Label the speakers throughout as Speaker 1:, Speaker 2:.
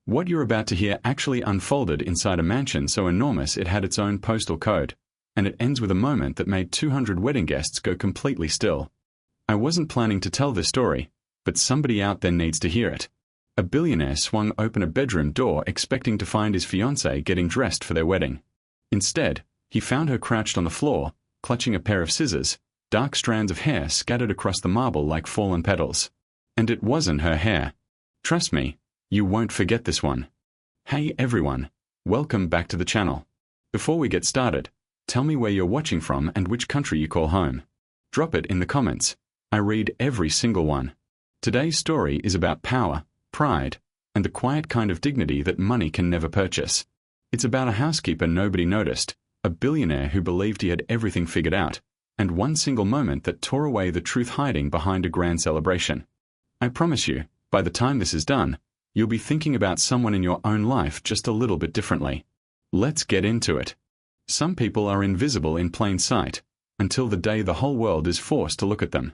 Speaker 1: What you're about to hear actually unfolded inside a mansion so enormous it had its own postal code, and it ends with a moment that made 200 wedding guests go completely still. I wasn't planning to tell this story, but somebody out there needs to hear it. A billionaire swung open a bedroom door expecting to find his fiancée getting dressed for their wedding. Instead, he found her crouched on the floor, clutching a pair of scissors, dark strands of hair scattered across the marble like fallen petals. And it wasn't her hair. Trust me, you won't forget this one. Hey everyone, welcome back to the channel. Before we get started, tell me where you're watching from and which country you call home. Drop it in the comments. I read every single one. Today's story is about power, pride, and the quiet kind of dignity that money can never purchase. It's about a housekeeper nobody noticed, a billionaire who believed he had everything figured out, and one single moment that tore away the truth hiding behind a grand celebration. I promise you, by the time this is done, you'll be thinking about someone in your own life just a little bit differently. Let's get into it. Some people are invisible in plain sight, until the day the whole world is forced to look at them.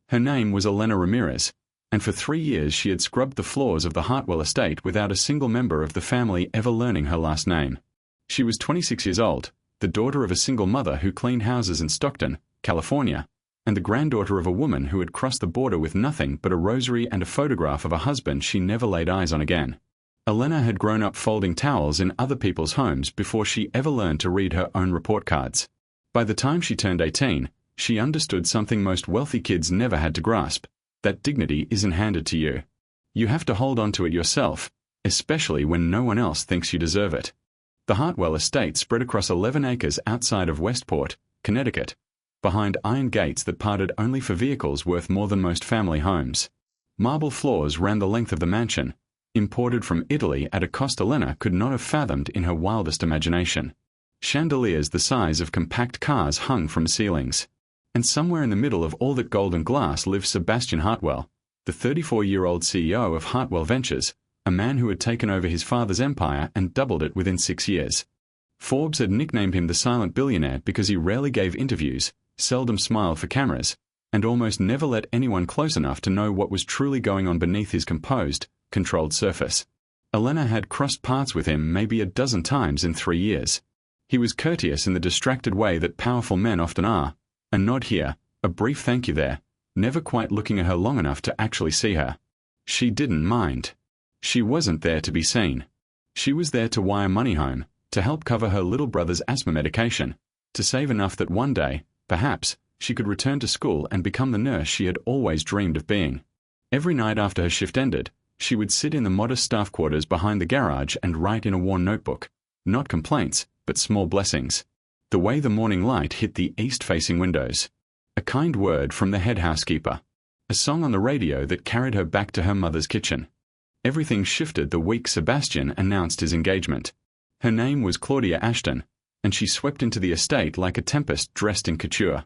Speaker 1: Her name was Elena Ramirez, and for 3 years she had scrubbed the floors of the Hartwell estate without a single member of the family ever learning her last name. She was 26 years old, the daughter of a single mother who cleaned houses in Stockton, California, and the granddaughter of a woman who had crossed the border with nothing but a rosary and a photograph of a husband she never laid eyes on again. Elena had grown up folding towels in other people's homes before she ever learned to read her own report cards. By the time she turned 18, she understood something most wealthy kids never had to grasp, that dignity isn't handed to you. You have to hold on to it yourself, especially when no one else thinks you deserve it. The Hartwell estate spread across 11 acres outside of Westport, Connecticut, behind iron gates that parted only for vehicles worth more than most family homes. Marble floors ran the length of the mansion, imported from Italy at a cost Elena could not have fathomed in her wildest imagination. Chandeliers the size of compact cars hung from ceilings. And somewhere in the middle of all that golden glass lived Sebastian Hartwell, the 34-year-old CEO of Hartwell Ventures, a man who had taken over his father's empire and doubled it within 6 years. Forbes had nicknamed him the silent billionaire because he rarely gave interviews, seldom smiled for cameras, and almost never let anyone close enough to know what was truly going on beneath his composed, controlled surface. Elena had crossed paths with him maybe a dozen times in 3 years. He was courteous in the distracted way that powerful men often are, a nod here, a brief thank you there, never quite looking at her long enough to actually see her. She didn't mind. She wasn't there to be seen. She was there to wire money home, to help cover her little brother's asthma medication, to save enough that one day, perhaps, she could return to school and become the nurse she had always dreamed of being. Every night after her shift ended, she would sit in the modest staff quarters behind the garage and write in a worn notebook, not complaints, but small blessings. The way the morning light hit the east-facing windows. A kind word from the head housekeeper. A song on the radio that carried her back to her mother's kitchen. Everything shifted the week Sebastian announced his engagement. Her name was Claudia Ashton, and she swept into the estate like a tempest dressed in couture.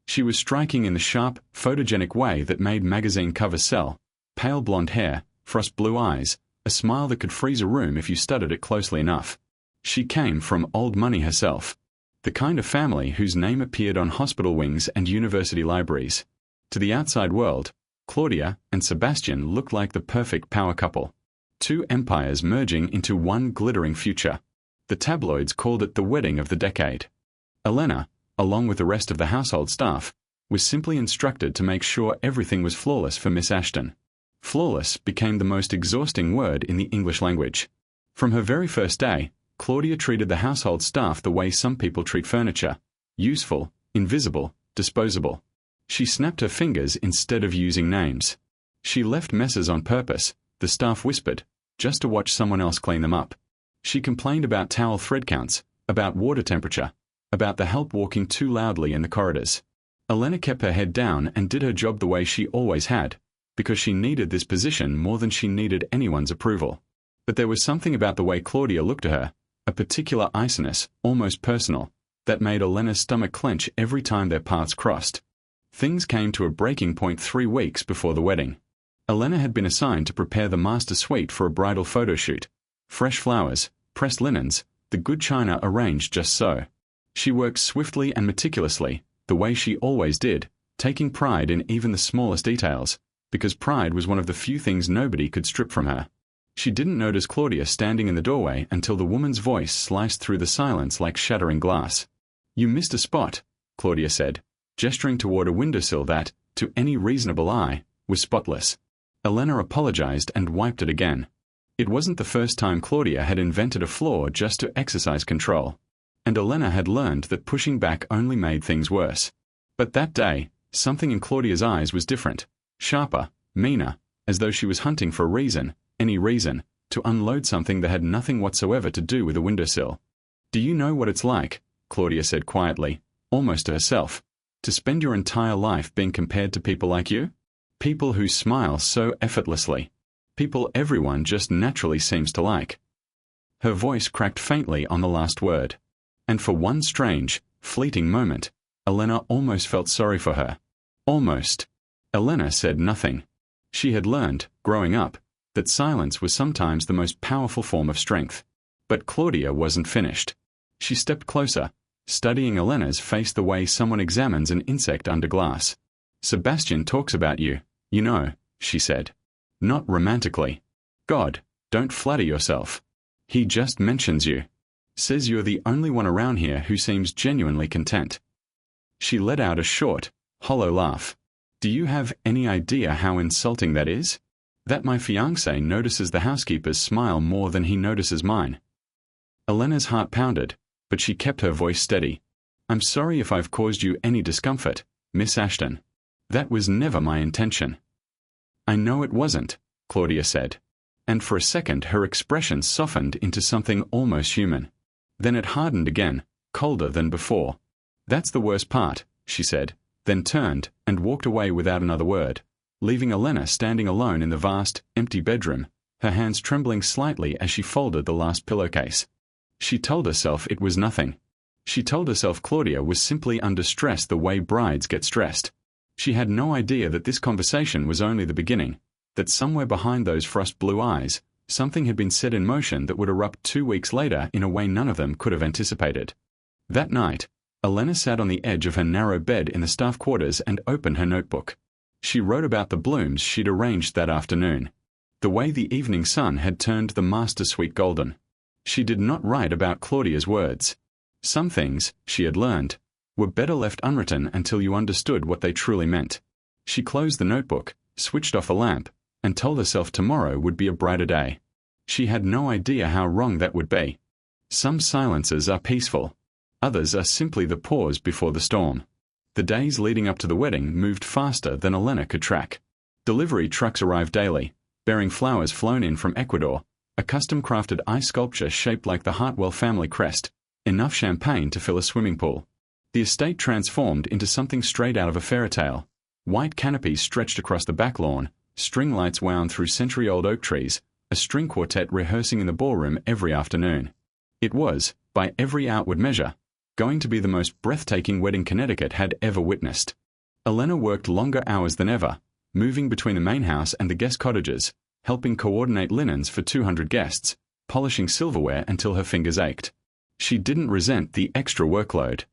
Speaker 1: She was striking in the sharp, photogenic way that made magazine covers sell. Pale blonde hair, frost blue eyes, a smile that could freeze a room if you studied it closely enough. She came from old money herself. The kind of family whose name appeared on hospital wings and university libraries. To the outside world, Claudia and Sebastian looked like the perfect power couple. Two empires merging into one glittering future. The tabloids called it the wedding of the decade. Elena, along with the rest of the household staff, was simply instructed to make sure everything was flawless for Miss Ashton. Flawless became the most exhausting word in the English language. From her very first day, Claudia treated the household staff the way some people treat furniture. Useful, invisible, disposable. She snapped her fingers instead of using names. She left messes on purpose, the staff whispered, just to watch someone else clean them up. She complained about towel thread counts, about water temperature, about the help walking too loudly in the corridors. Elena kept her head down and did her job the way she always had, because she needed this position more than she needed anyone's approval. But there was something about the way Claudia looked at her, a particular iciness, almost personal, that made Elena's stomach clench every time their paths crossed. Things came to a breaking point 3 weeks before the wedding. Elena had been assigned to prepare the master suite for a bridal photo shoot. Fresh flowers, pressed linens, the good china arranged just so. She worked swiftly and meticulously, the way she always did, taking pride in even the smallest details, because pride was one of the few things nobody could strip from her. She didn't notice Claudia standing in the doorway until the woman's voice sliced through the silence like shattering glass. "You missed a spot," Claudia said, gesturing toward a windowsill that, to any reasonable eye, was spotless. Elena apologized and wiped it again. It wasn't the first time Claudia had invented a flaw just to exercise control, and Elena had learned that pushing back only made things worse. But that day, something in Claudia's eyes was different, sharper, meaner, as though she was hunting for a reason, any reason, to unload something that had nothing whatsoever to do with a windowsill. "Do you know what it's like," Claudia said quietly, almost to herself, "to spend your entire life being compared to people like you? People who smile so effortlessly. People everyone just naturally seems to like." Her voice cracked faintly on the last word. And for one strange, fleeting moment, Elena almost felt sorry for her. Almost. Elena said nothing. She had learned, growing up, that silence was sometimes the most powerful form of strength. But Claudia wasn't finished. She stepped closer, studying Elena's face the way someone examines an insect under glass. "Sebastian talks about you, you know," she said. "Not romantically. God, don't flatter yourself. He just mentions you. Says you're the only one around here who seems genuinely content." She let out a short, hollow laugh. "Do you have any idea how insulting that is? That my fiancé notices the housekeeper's smile more than he notices mine." Elena's heart pounded, but she kept her voice steady. "I'm sorry if I've caused you any discomfort, Miss Ashton. That was never my intention." "I know it wasn't," Claudia said. And for a second her expression softened into something almost human. Then it hardened again, colder than before. "That's the worst part," she said, then turned and walked away without another word, leaving Elena standing alone in the vast, empty bedroom, her hands trembling slightly as she folded the last pillowcase. She told herself it was nothing. She told herself Claudia was simply under stress the way brides get stressed. She had no idea that this conversation was only the beginning, that somewhere behind those frost-blue eyes, something had been set in motion that would erupt 2 weeks later in a way none of them could have anticipated. That night, Elena sat on the edge of her narrow bed in the staff quarters and opened her notebook. She wrote about the blooms she'd arranged that afternoon, the way the evening sun had turned the master suite golden. She did not write about Claudia's words. Some things, she had learned, were better left unwritten until you understood what they truly meant. She closed the notebook, switched off the lamp, and told herself tomorrow would be a brighter day. She had no idea how wrong that would be. Some silences are peaceful. Others are simply the pause before the storm. The days leading up to the wedding moved faster than Elena could track. Delivery trucks arrived daily, bearing flowers flown in from Ecuador, a custom-crafted ice sculpture shaped like the Hartwell family crest, enough champagne to fill a swimming pool. The estate transformed into something straight out of a fairy tale. White canopies stretched across the back lawn, string lights wound through century-old oak trees, a string quartet rehearsing in the ballroom every afternoon. It was, by every outward measure, going to be the most breathtaking wedding Connecticut had ever witnessed. Elena worked longer hours than ever, moving between the main house and the guest cottages, helping coordinate linens for 200 guests, polishing silverware until her fingers ached. She didn't resent the extra workload.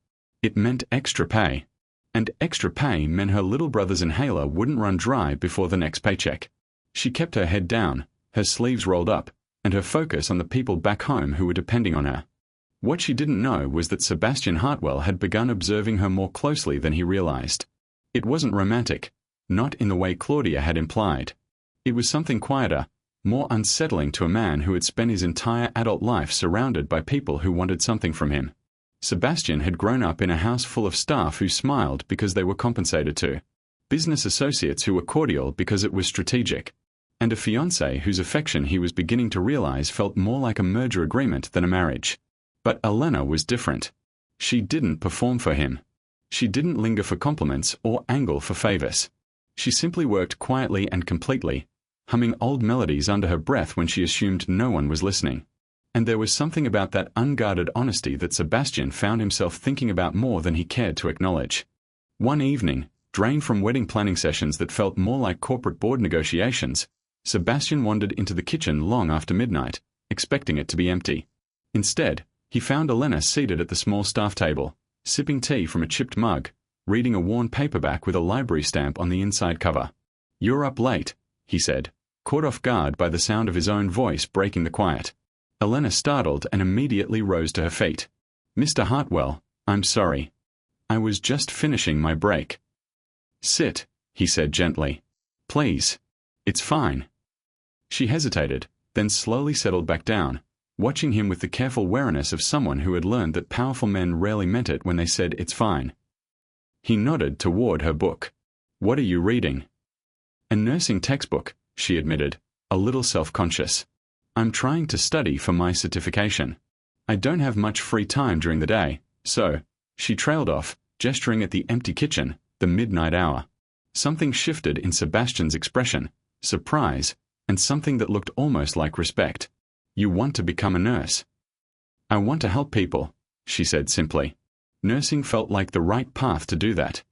Speaker 1: It meant extra pay. And extra pay meant her little brother's inhaler wouldn't run dry before the next paycheck. She kept her head down, her sleeves rolled up, and her focus on the people back home who were depending on her. What she didn't know was that Sebastian Hartwell had begun observing her more closely than he realized. It wasn't romantic, not in the way Claudia had implied. It was something quieter, more unsettling to a man who had spent his entire adult life surrounded by people who wanted something from him. Sebastian had grown up in a house full of staff who smiled because they were compensated to, business associates who were cordial because it was strategic, and a fiancée whose affection he was beginning to realize felt more like a merger agreement than a marriage. But Elena was different. She didn't perform for him. She didn't linger for compliments or angle for favors. She simply worked quietly and completely, humming old melodies under her breath when she assumed no one was listening. And there was something about that unguarded honesty that Sebastian found himself thinking about more than he cared to acknowledge. One evening, drained from wedding planning sessions that felt more like corporate board negotiations, Sebastian wandered into the kitchen long after midnight, expecting it to be empty. Instead, he found Elena seated at the small staff table, sipping tea from a chipped mug, reading a worn paperback with a library stamp on the inside cover. "You're up late," he said, caught off guard by the sound of his own voice breaking the quiet. Elena startled and immediately rose to her feet. "Mr. Hartwell, I'm sorry. I was just finishing my break." "Sit," he said gently. "Please. It's fine." She hesitated, then slowly settled back down, watching him with the careful wariness of someone who had learned that powerful men rarely meant it when they said it's fine. He nodded toward her book. "What are you reading?" "A nursing textbook," she admitted, a little self-conscious. "I'm trying to study for my certification. I don't have much free time during the day, so," she trailed off, gesturing at the empty kitchen, the midnight hour. Something shifted in Sebastian's expression, surprise, and something that looked almost like respect. "You want to become a nurse?" "I want to help people," she said simply. Nursing felt like the right path to do that.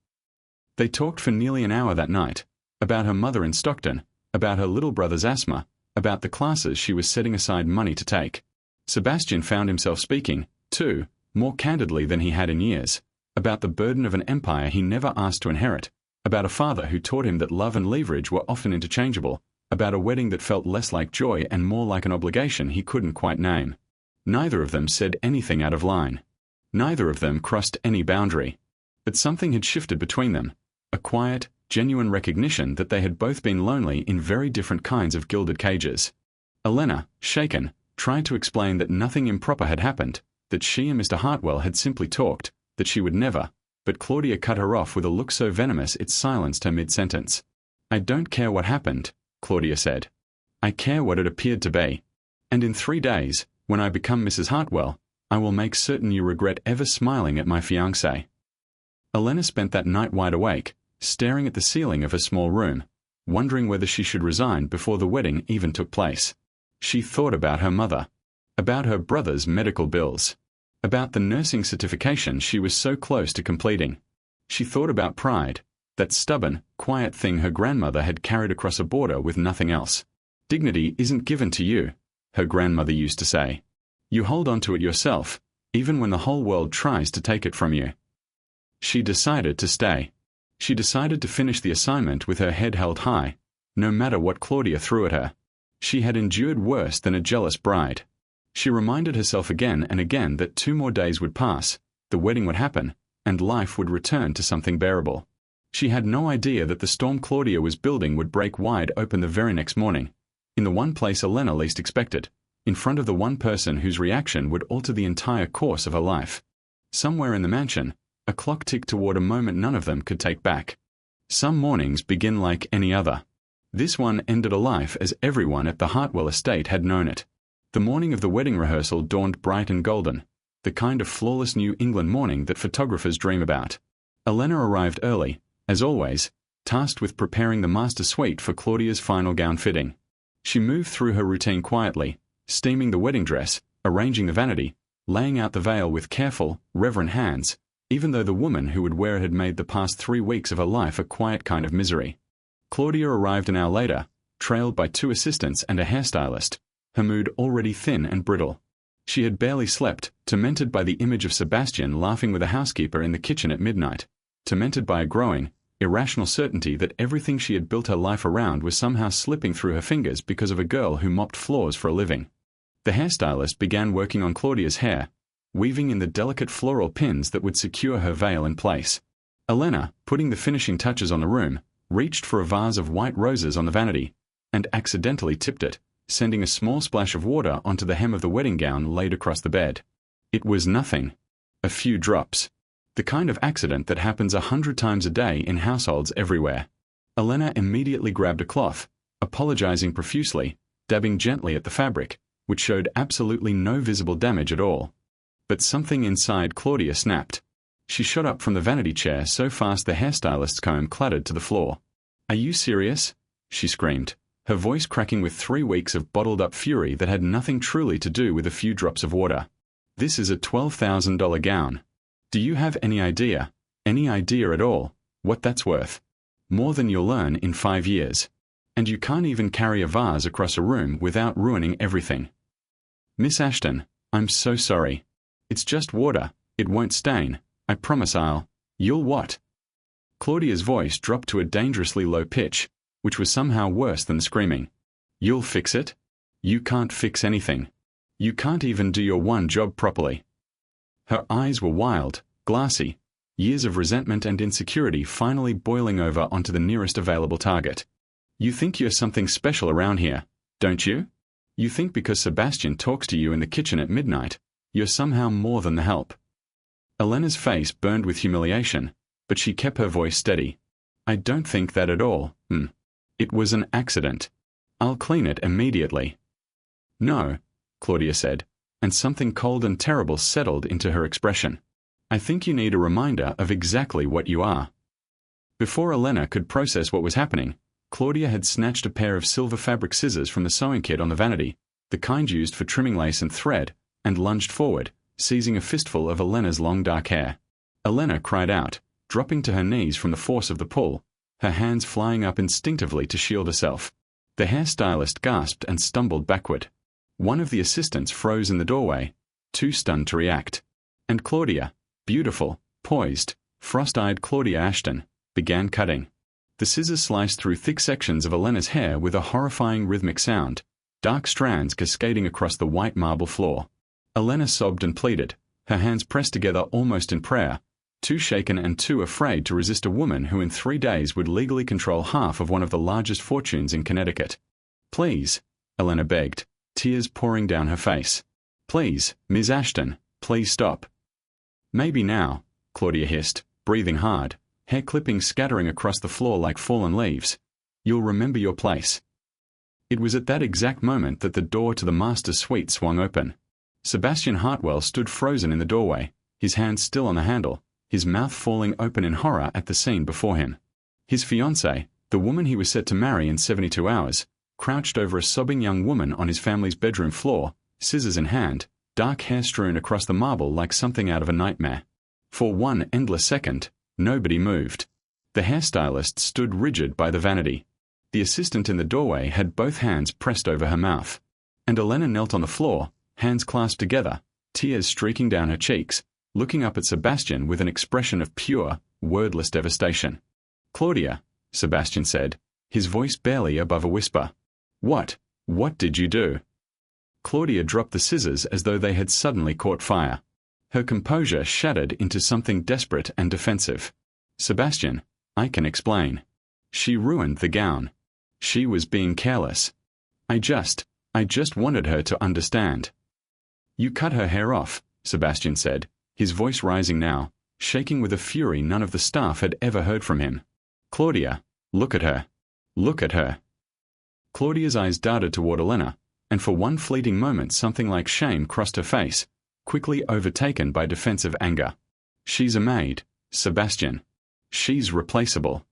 Speaker 1: They talked for nearly an hour that night, about her mother in Stockton, about her little brother's asthma, about the classes she was setting aside money to take. Sebastian found himself speaking, too, more candidly than he had in years, about the burden of an empire he never asked to inherit, about a father who taught him that love and leverage were often interchangeable, about a wedding that felt less like joy and more like an obligation he couldn't quite name. Neither of them said anything out of line. Neither of them crossed any boundary. But something had shifted between them, a quiet, genuine recognition that they had both been lonely in very different kinds of gilded cages. Elena, shaken, tried to explain that nothing improper had happened, that she and Mr. Hartwell had simply talked, that she would never, but Claudia cut her off with a look so venomous it silenced her mid-sentence. "I don't care what happened," Claudia said. "I care what it appeared to be. And in 3 days, when I become Mrs. Hartwell, I will make certain you regret ever smiling at my fiancé." Elena spent that night wide awake, staring at the ceiling of her small room, wondering whether she should resign before the wedding even took place. She thought about her mother, about her brother's medical bills, about the nursing certification she was so close to completing. She thought about pride, that stubborn, quiet thing her grandmother had carried across a border with nothing else. "Dignity isn't given to you," her grandmother used to say. "You hold on to it yourself, even when the whole world tries to take it from you." She decided to stay. She decided to finish the assignment with her head held high, no matter what Claudia threw at her. She had endured worse than a jealous bride. She reminded herself again and again that 2 more days would pass, the wedding would happen, and life would return to something bearable. She had no idea that the storm Claudia was building would break wide open the very next morning, in the one place Elena least expected, in front of the one person whose reaction would alter the entire course of her life. Somewhere in the mansion, a clock ticked toward a moment none of them could take back. Some mornings begin like any other. This one ended a life as everyone at the Hartwell estate had known it. The morning of the wedding rehearsal dawned bright and golden, the kind of flawless New England morning that photographers dream about. Elena arrived early, as always, tasked with preparing the master suite for Claudia's final gown fitting. She moved through her routine quietly, steaming the wedding dress, arranging the vanity, laying out the veil with careful, reverent hands, even though the woman who would wear it had made the past 3 weeks of her life a quiet kind of misery. Claudia arrived an hour later, trailed by 2 assistants and a hairstylist, her mood already thin and brittle. She had barely slept, tormented by the image of Sebastian laughing with a housekeeper in the kitchen at midnight, tormented by a growing, irrational certainty that everything she had built her life around was somehow slipping through her fingers because of a girl who mopped floors for a living. The hairstylist began working on Claudia's hair, weaving in the delicate floral pins that would secure her veil in place. Elena, putting the finishing touches on the room, reached for a vase of white roses on the vanity, and accidentally tipped it, sending a small splash of water onto the hem of the wedding gown laid across the bed. It was nothing. A few drops. The kind of accident that happens 100 times a day in households everywhere. Elena immediately grabbed a cloth, apologizing profusely, dabbing gently at the fabric, which showed absolutely no visible damage at all. But something inside Claudia snapped. She shot up from the vanity chair so fast the hairstylist's comb clattered to the floor. "Are you serious?" she screamed, her voice cracking with 3 weeks of bottled-up fury that had nothing truly to do with a few drops of water. "This is a $12,000 gown. Do you have any idea at all, what that's worth? More than you'll earn in 5 years. And you can't even carry a vase across a room without ruining everything." "Miss Ashton, I'm so sorry. It's just water, it won't stain. I promise you'll what?" Claudia's voice dropped to a dangerously low pitch, which was somehow worse than screaming. You'll fix it? You can't fix anything. You can't even do your one job properly. Her eyes were wild, glassy, years of resentment and insecurity finally boiling over onto the nearest available target. You think you're something special around here, don't you? You think because Sebastian talks to you in the kitchen at midnight, you're somehow more than the help. Elena's face burned with humiliation, but she kept her voice steady. I don't think that at all. It was an accident. I'll clean it immediately. No, Claudia said, and something cold and terrible settled into her expression. I think you need a reminder of exactly what you are. Before Elena could process what was happening, Claudia had snatched a pair of silver fabric scissors from the sewing kit on the vanity, the kind used for trimming lace and thread, and lunged forward, seizing a fistful of Elena's long dark hair. Elena cried out, dropping to her knees from the force of the pull, her hands flying up instinctively to shield herself. The hairstylist gasped and stumbled backward. One of the assistants froze in the doorway, too stunned to react. And Claudia, beautiful, poised, frost-eyed Claudia Ashton, began cutting. The scissors sliced through thick sections of Elena's hair with a horrifying rhythmic sound, dark strands cascading across the white marble floor. Elena sobbed and pleaded, her hands pressed together almost in prayer, too shaken and too afraid to resist a woman who in 3 days would legally control half of one of the largest fortunes in Connecticut. Please, Elena begged, tears pouring down her face. Please, Ms. Ashton, please stop. Maybe now, Claudia hissed, breathing hard, hair clippings scattering across the floor like fallen leaves. You'll remember your place. It was at that exact moment that the door to the master's suite swung open. Sebastian Hartwell stood frozen in the doorway, his hands still on the handle, his mouth falling open in horror at the scene before him. His fiancée, the woman he was set to marry in 72 hours, crouched over a sobbing young woman on his family's bedroom floor, scissors in hand, dark hair strewn across the marble like something out of a nightmare. For one endless second, nobody moved. The hairstylist stood rigid by the vanity. The assistant in the doorway had both hands pressed over her mouth. And Elena knelt on the floor, hands clasped together, tears streaking down her cheeks, looking up at Sebastian with an expression of pure, wordless devastation. Claudia, Sebastian said, his voice barely above a whisper. What did you do? Claudia dropped the scissors as though they had suddenly caught fire. Her composure shattered into something desperate and defensive. Sebastian, I can explain. She ruined the gown. She was being careless. I just wanted her to understand. You cut her hair off, Sebastian said, his voice rising now, shaking with a fury none of the staff had ever heard from him. Claudia, look at her. Look at her. Claudia's eyes darted toward Elena, and for one fleeting moment something like shame crossed her face, quickly overtaken by defensive anger. She's a maid, Sebastian. She's replaceable.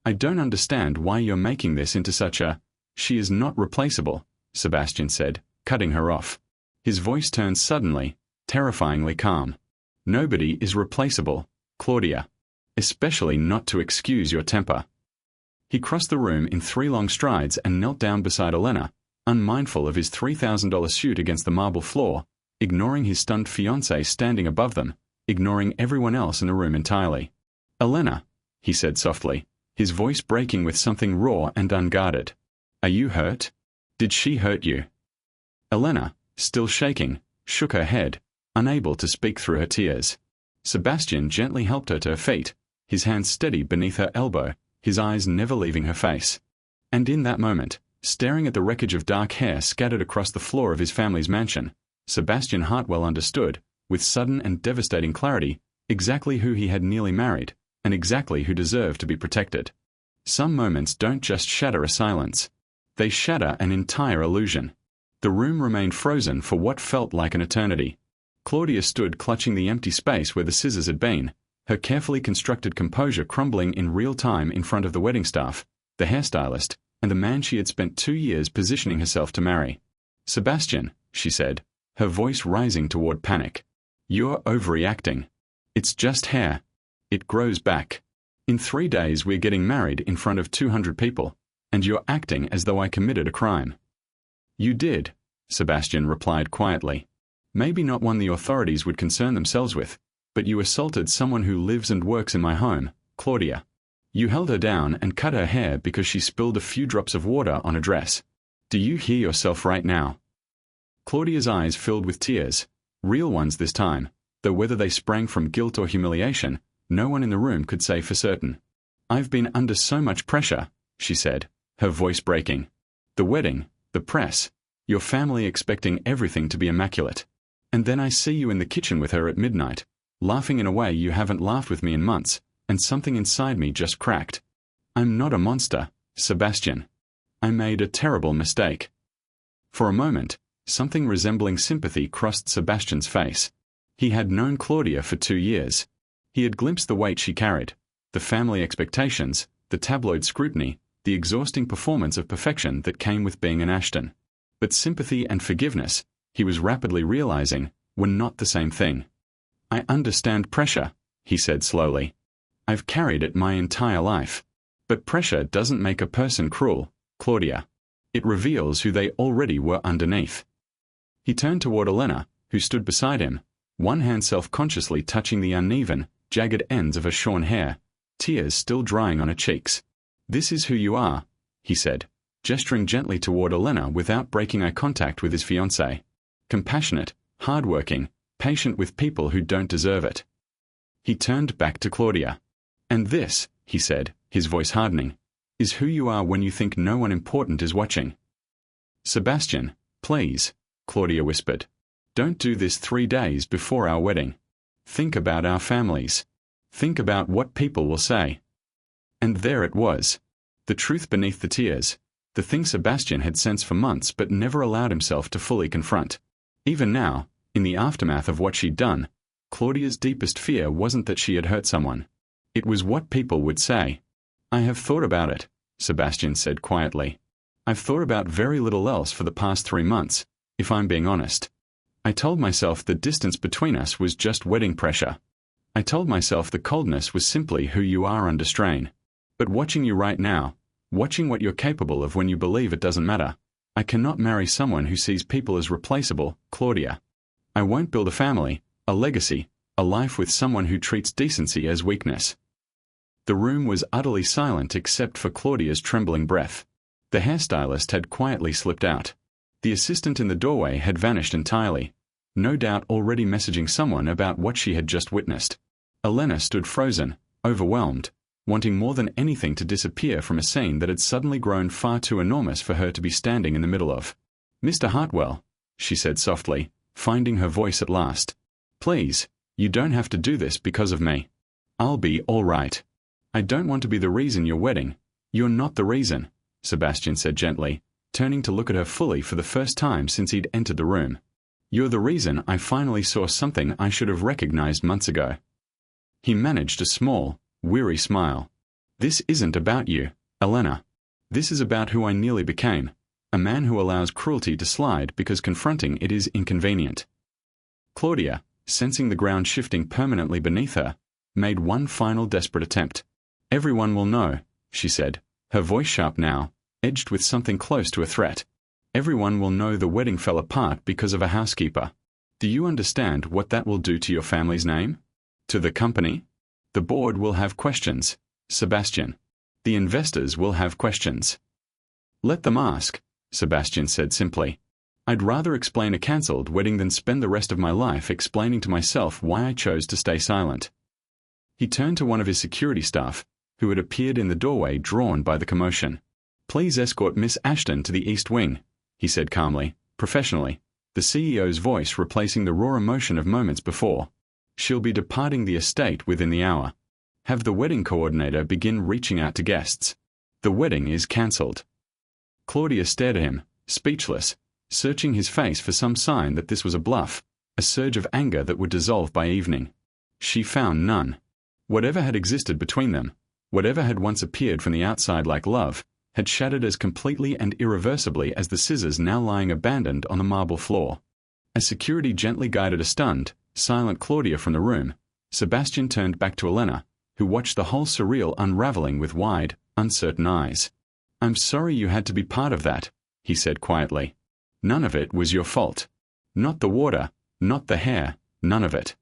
Speaker 1: I don't understand why you're making this into such a... She is not replaceable, Sebastian said, cutting her off. His voice turned suddenly, terrifyingly calm. Nobody is replaceable, Claudia. Especially not to excuse your temper. He crossed the room in 3 long strides and knelt down beside Elena, unmindful of his $3,000 suit against the marble floor, ignoring his stunned fiancée standing above them, ignoring everyone else in the room entirely. Elena, he said softly, his voice breaking with something raw and unguarded. Are you hurt? Did she hurt you? Elena, still shaking, shook her head, unable to speak through her tears. Sebastian gently helped her to her feet, his hands steady beneath her elbow, his eyes never leaving her face. And in that moment, staring at the wreckage of dark hair scattered across the floor of his family's mansion, Sebastian Hartwell understood, with sudden and devastating clarity, exactly who he had nearly married, and exactly who deserved to be protected. Some moments don't just shatter a silence. They shatter an entire illusion. The room remained frozen for what felt like an eternity. Claudia stood clutching the empty space where the scissors had been, her carefully constructed composure crumbling in real time in front of the wedding staff, the hairstylist, and the man she had spent 2 years positioning herself to marry. Sebastian, she said, her voice rising toward panic. You're overreacting. It's just hair. It grows back. In 3 days we're getting married in front of 200 people, and you're acting as though I committed a crime. You did, Sebastian replied quietly. Maybe not one the authorities would concern themselves with, but you assaulted someone who lives and works in my home, Claudia. You held her down and cut her hair because she spilled a few drops of water on a dress. Do you hear yourself right now? Claudia's eyes filled with tears, real ones this time, though whether they sprang from guilt or humiliation, no one in the room could say for certain. I've been under so much pressure, she said, her voice breaking. The wedding, the press, your family expecting everything to be immaculate. And then I see you in the kitchen with her at midnight, laughing in a way you haven't laughed with me in months, and something inside me just cracked. I'm not a monster, Sebastian. I made a terrible mistake. For a moment, something resembling sympathy crossed Sebastian's face. He had known Claudia for 2 years. He had glimpsed the weight she carried, the family expectations, the tabloid scrutiny, the exhausting performance of perfection that came with being an Ashton. But sympathy and forgiveness, he was rapidly realizing, were not the same thing. I understand pressure, he said slowly. I've carried it my entire life. But pressure doesn't make a person cruel, Claudia. It reveals who they already were underneath. He turned toward Elena, who stood beside him, one hand self-consciously touching the uneven, jagged ends of her shorn hair, tears still drying on her cheeks. This is who you are, he said, gesturing gently toward Elena without breaking eye contact with his fiancée. Compassionate, hardworking, patient with people who don't deserve it. He turned back to Claudia. And this, he said, his voice hardening, is who you are when you think no one important is watching. Sebastian, please, Claudia whispered. Don't do this 3 days before our wedding. Think about our families. Think about what people will say. And there it was. The truth beneath the tears. The thing Sebastian had sensed for months but never allowed himself to fully confront. Even now, in the aftermath of what she'd done, Claudia's deepest fear wasn't that she had hurt someone. It was what people would say. I have thought about it, Sebastian said quietly. I've thought about very little else for the past 3 months, if I'm being honest. I told myself the distance between us was just wedding pressure. I told myself the coldness was simply who you are under strain. But watching you right now, watching what you're capable of when you believe it doesn't matter, I cannot marry someone who sees people as replaceable, Claudia. I won't build a family, a legacy, a life with someone who treats decency as weakness. The room was utterly silent except for Claudia's trembling breath. The hairstylist had quietly slipped out. The assistant in the doorway had vanished entirely, no doubt already messaging someone about what she had just witnessed. Elena stood frozen, overwhelmed, wanting more than anything to disappear from a scene that had suddenly grown far too enormous for her to be standing in the middle of. Mr. Hartwell, she said softly, finding her voice at last. Please, you don't have to do this because of me. I'll be all right. I don't want to be the reason you're wedding. You're not the reason, Sebastian said gently, turning to look at her fully for the first time since he'd entered the room. You're the reason I finally saw something I should have recognized months ago. He managed a small, weary smile. This isn't about you, Elena. This is about who I nearly became, a man who allows cruelty to slide because confronting it is inconvenient. Claudia, sensing the ground shifting permanently beneath her, made one final desperate attempt. Everyone will know, she said, her voice sharp now, edged with something close to a threat. Everyone will know the wedding fell apart because of a housekeeper. Do you understand what that will do to your family's name? To the company? The board will have questions, Sebastian. The investors will have questions. Let them ask, Sebastian said simply. I'd rather explain a cancelled wedding than spend the rest of my life explaining to myself why I chose to stay silent. He turned to one of his security staff, who had appeared in the doorway drawn by the commotion. Please escort Miss Ashton to the East Wing, he said calmly, professionally, the CEO's voice replacing the raw emotion of moments before. She'll be departing the estate within the hour. Have the wedding coordinator begin reaching out to guests. The wedding is cancelled. Claudia stared at him, speechless, searching his face for some sign that this was a bluff, a surge of anger that would dissolve by evening. She found none. Whatever had existed between them, whatever had once appeared from the outside like love, had shattered as completely and irreversibly as the scissors now lying abandoned on the marble floor. As security gently guided a stunned, silent Claudia from the room, Sebastian turned back to Elena, who watched the whole surreal unraveling with wide, uncertain eyes. I'm sorry you had to be part of that, he said quietly. None of it was your fault. Not the water, not the hair, none of it.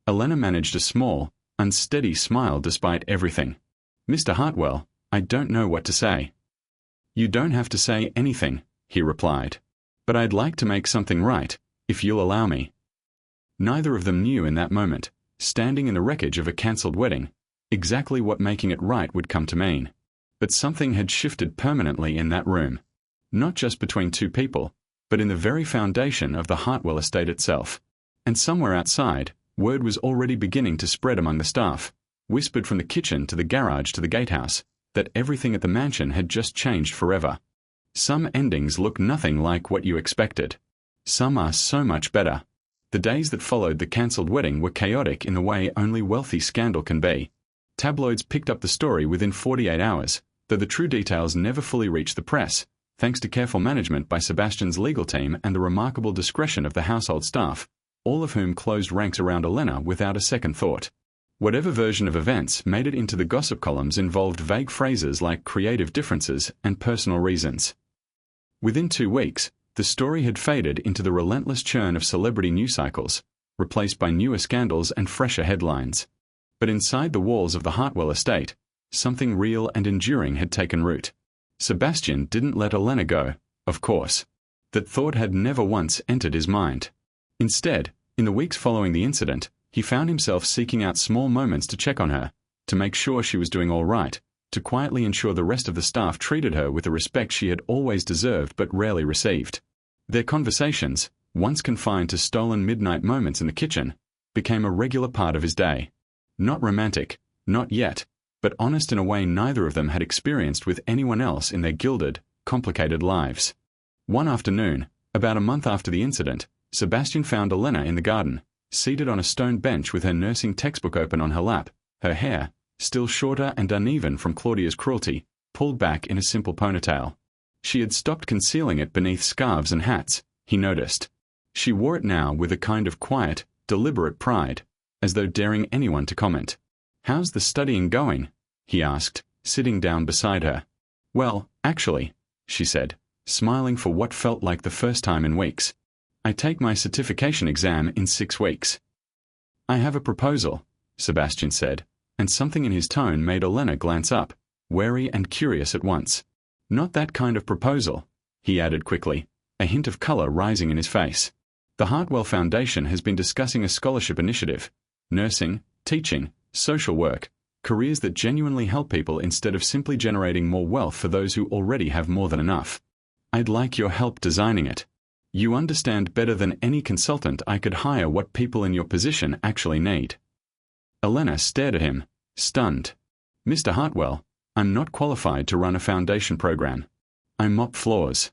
Speaker 1: Elena managed a small, unsteady smile despite everything. Mr. Hartwell, I don't know what to say. You don't have to say anything, he replied. "But I'd like to make something right, if you'll allow me." Neither of them knew in that moment, standing in the wreckage of a cancelled wedding, exactly what making it right would come to mean. But something had shifted permanently in that room. Not just between two people, but in the very foundation of the Hartwell estate itself. And somewhere outside, word was already beginning to spread among the staff, whispered from the kitchen to the garage to the gatehouse, that everything at the mansion had just changed forever. Some endings look nothing like what you expected. Some are so much better. The days that followed the cancelled wedding were chaotic in the way only wealthy scandal can be. Tabloids picked up the story within 48 hours, though the true details never fully reached the press, thanks to careful management by Sebastian's legal team and the remarkable discretion of the household staff, all of whom closed ranks around Elena without a second thought. Whatever version of events made it into the gossip columns involved vague phrases like creative differences and personal reasons. Within 2 weeks, the story had faded into the relentless churn of celebrity news cycles, replaced by newer scandals and fresher headlines. But inside the walls of the Hartwell estate, something real and enduring had taken root. Sebastian didn't let Elena go, of course. That thought had never once entered his mind. Instead, in the weeks following the incident, he found himself seeking out small moments to check on her, to make sure she was doing all right, to quietly ensure the rest of the staff treated her with the respect she had always deserved but rarely received. Their conversations, once confined to stolen midnight moments in the kitchen, became a regular part of his day. Not romantic, not yet, but honest in a way neither of them had experienced with anyone else in their gilded, complicated lives. One afternoon, about a month after the incident, Sebastian found Elena in the garden, seated on a stone bench with her nursing textbook open on her lap, her hair, still shorter and uneven from Claudia's cruelty, pulled back in a simple ponytail. She had stopped concealing it beneath scarves and hats, he noticed. She wore it now with a kind of quiet, deliberate pride, as though daring anyone to comment. "How's the studying going?" he asked, sitting down beside her. "Well, actually," she said, smiling for what felt like the first time in weeks. "I take my certification exam in 6 weeks." "I have a proposal," Sebastian said, and something in his tone made Elena glance up, wary and curious at once. "Not that kind of proposal," he added quickly, a hint of color rising in his face. "The Hartwell Foundation has been discussing a scholarship initiative. Nursing, teaching, social work, careers that genuinely help people instead of simply generating more wealth for those who already have more than enough. I'd like your help designing it. You understand better than any consultant I could hire what people in your position actually need." Elena stared at him, stunned. "Mr. Hartwell, I'm not qualified to run a foundation program. I mop floors."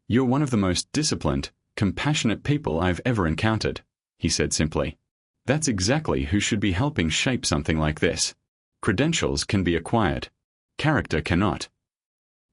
Speaker 1: "You're one of the most disciplined, compassionate people I've ever encountered," he said simply. "That's exactly who should be helping shape something like this. Credentials can be acquired. Character cannot."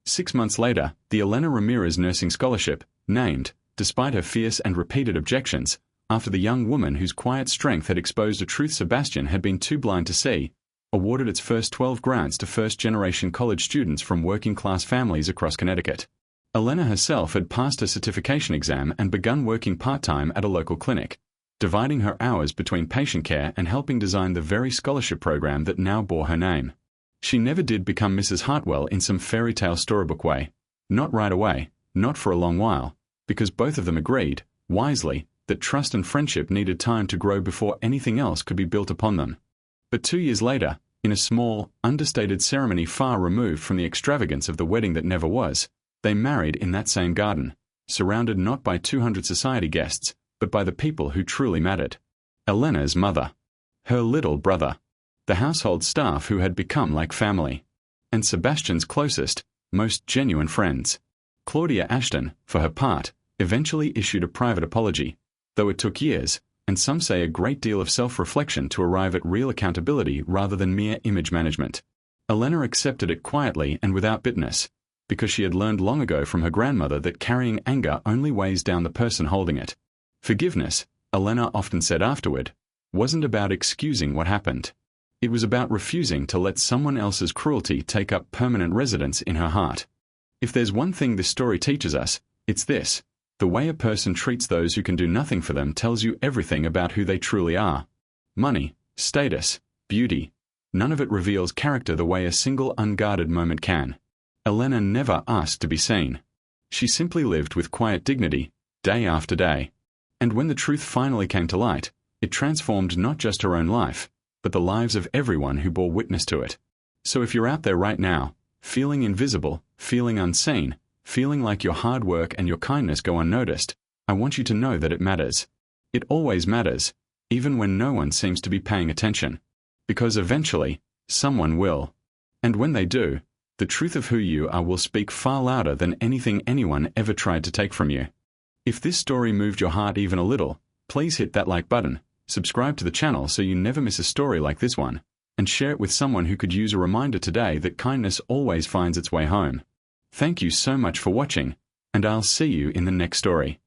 Speaker 1: 6 months later, the Elena Ramirez Nursing Scholarship, named, despite her fierce and repeated objections, after the young woman whose quiet strength had exposed a truth Sebastian had been too blind to see, awarded its first 12 grants to first-generation college students from working-class families across Connecticut. Elena herself had passed her certification exam and begun working part-time at a local clinic, dividing her hours between patient care and helping design the very scholarship program that now bore her name. She never did become Mrs. Hartwell in some fairy tale storybook way. Not right away, not for a long while, because both of them agreed, wisely, that trust and friendship needed time to grow before anything else could be built upon them. But 2 years later, in a small, understated ceremony far removed from the extravagance of the wedding that never was, they married in that same garden, surrounded not by 200 society guests, but by the people who truly mattered. Elena's mother, her little brother, the household staff who had become like family, and Sebastian's closest, most genuine friends. Claudia Ashton, for her part, eventually issued a private apology, though it took years, and some say a great deal of self-reflection to arrive at real accountability rather than mere image management. Elena accepted it quietly and without bitterness, because she had learned long ago from her grandmother that carrying anger only weighs down the person holding it. Forgiveness, Elena often said afterward, wasn't about excusing what happened. It was about refusing to let someone else's cruelty take up permanent residence in her heart. If there's one thing this story teaches us, it's this: the way a person treats those who can do nothing for them tells you everything about who they truly are. Money, status, beauty, none of it reveals character the way a single unguarded moment can. Elena never asked to be seen. She simply lived with quiet dignity, day after day. And when the truth finally came to light, it transformed not just her own life, but the lives of everyone who bore witness to it. So if you're out there right now, feeling invisible, feeling unseen, feeling like your hard work and your kindness go unnoticed, I want you to know that it matters. It always matters, even when no one seems to be paying attention. Because eventually, someone will. And when they do, the truth of who you are will speak far louder than anything anyone ever tried to take from you. If this story moved your heart even a little, please hit that like button, subscribe to the channel so you never miss a story like this one, and share it with someone who could use a reminder today that kindness always finds its way home. Thank you so much for watching, and I'll see you in the next story.